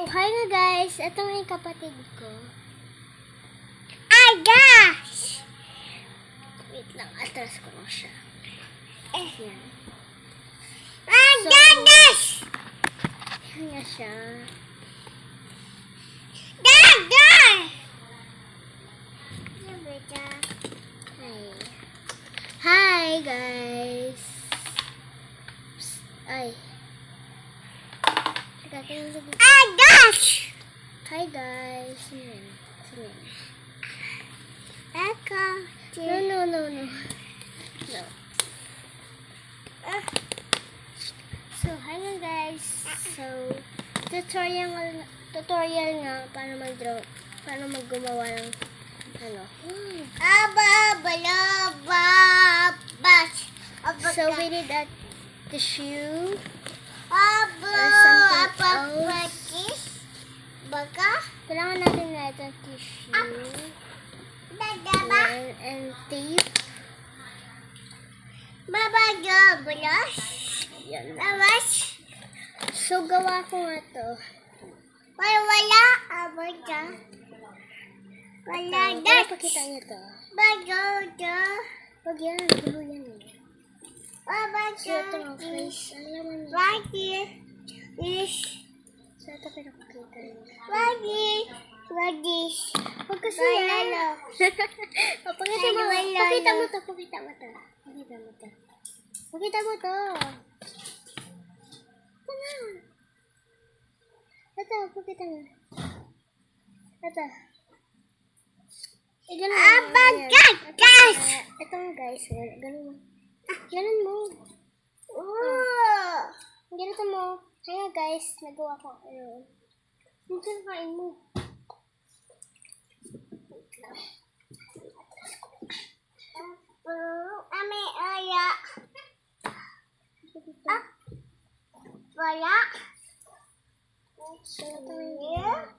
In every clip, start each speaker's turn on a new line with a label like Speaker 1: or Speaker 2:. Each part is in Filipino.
Speaker 1: Oh, hi nga guys. Ito nga yung kapatid ko.
Speaker 2: Ay, gosh!
Speaker 1: Wait lang, atras ko lang siya. Yan.
Speaker 2: Ay,
Speaker 1: So,
Speaker 2: gosh!
Speaker 1: Yan nga siya.
Speaker 2: Gosh!
Speaker 1: Hi. Hi guys. Psst. Ay.
Speaker 2: Ay, gosh!
Speaker 1: Hi guys. Yan. Yan.
Speaker 2: Eko.
Speaker 1: No. No. So, hi nga guys. So, tutorial nga paano mag-draw, paano maggumawa ng ano. So, we need a tissue or something else. Kailangan natin na itong tissue. Yan, and tape. Yan. So, gawa ko nga to. Para pakita niyo to. Pag yan, gulo yan eh. So, ito nga face. Ang laman niya. So, ito pinakakita niyo. Huwag kasi yan. Oh, pakita mo. Pakita mo to. Pakita mo to. Ito, pakita mo. Ito. Ganun mo. Ito nga guys. Ganun mo. Ganun mo. Ganito mo. Kaya guys, nagawa ko. Dito na kain mo. So, ito nga.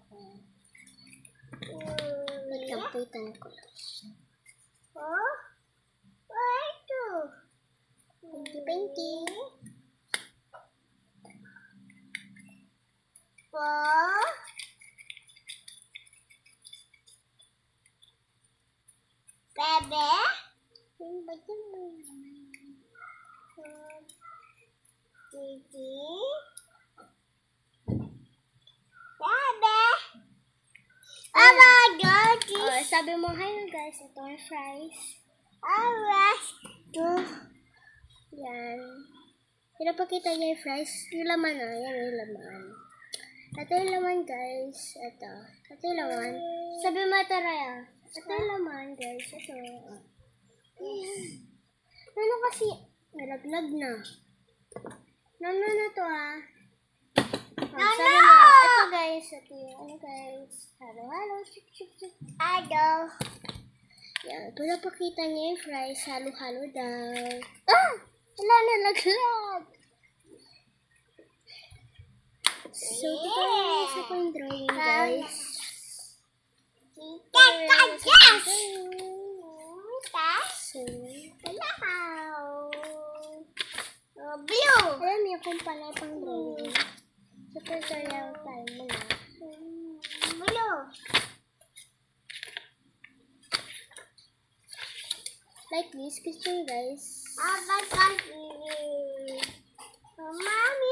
Speaker 1: Nagkampitan ko lang. Painting.
Speaker 2: Bebe?
Speaker 1: Yung bayan mo.
Speaker 2: Gigi? Bebe? Oh my God!
Speaker 1: Oh, sabi mo, hi guys, ito ang fries. Yan. Pinapakita niya yung fries. Yung laman na. Yan yung laman. Ito yung laman guys. Ito yung laman. Sabi mo ito Raya. Ito yung laman guys. Ito. Ano kasi? Nalaglag na. Ano na to ah? Sabi mo. Ito guys. Ito yung ano guys. Hello. Chik. Yan. Pinapakita niya yung fries. Halo-halo daw. Wala na nalaglag. So, tutorial sa ko yung drawing, guys. So,
Speaker 2: Blue!
Speaker 1: alam niyo kung pala pang drawing. So, tutorial tayo muna.
Speaker 2: Blue!
Speaker 1: Like this, question guys.
Speaker 2: Mommy!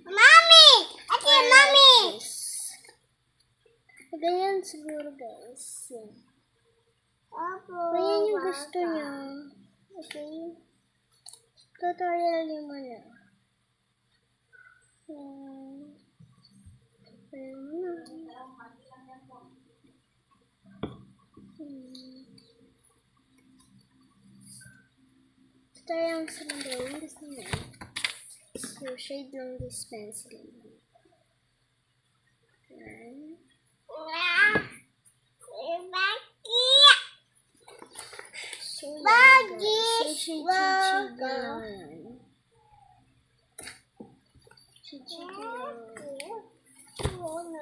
Speaker 2: Mommy! Ate, mommy!
Speaker 1: Ganyan siguro guys. Yan.
Speaker 2: Opo.
Speaker 1: Kung yan yung gusto niyo. Okay. Tutorial niyo muna. Tutorial sa mga drawing gusto niya. So, shade lang this pencil. Yan. So, yan guys. So, shade lang.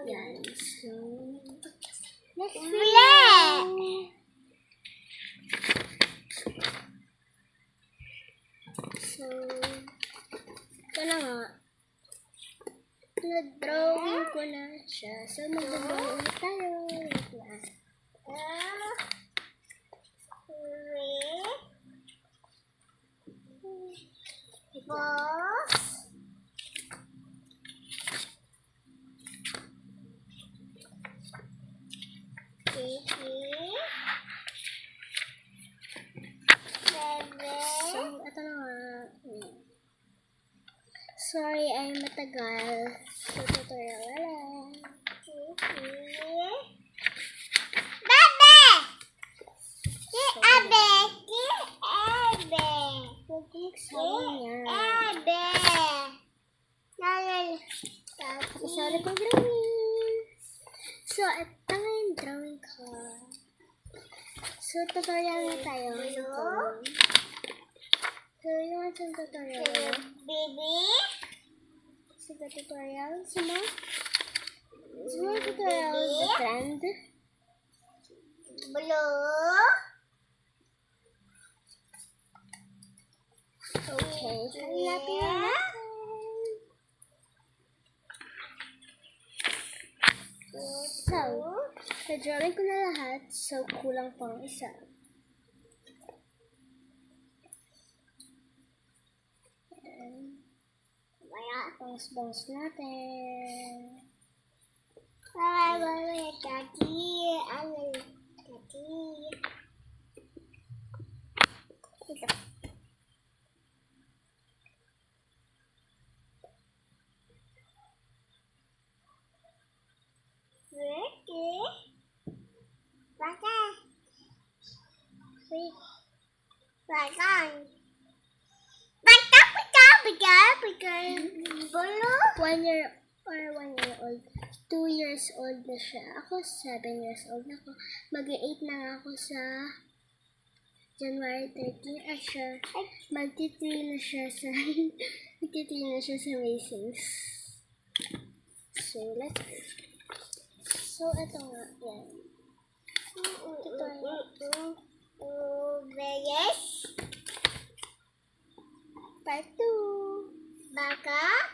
Speaker 1: Yan. So, next video. So, ito na nga. Na-drawing ko na siya. So, mag-drawing ulit tayo. Wait lang. So, ito na nga. Sorry, ay matagal. So, tutorial na lang. Huwag kong sabi niya. Sorry ko drawing. So, ito nga yung drawing ko. So, tutorial na tayo. So, yung ating tutorial. Sige, tutorial. Semua tutorial the trend. Okay, hanapin na natin. So, na-drawing ko na lahat. So, kulang pang isa. Bangs-bangs natin. Ito. Wait. 1 year old. 2 years old na siya. Ako 7 years old na ako. Mag-8 na nga ako sa January 13. At siya, mag-3 na siya sa Masons. So, let's go. So, ito nga. Yan. Part 2.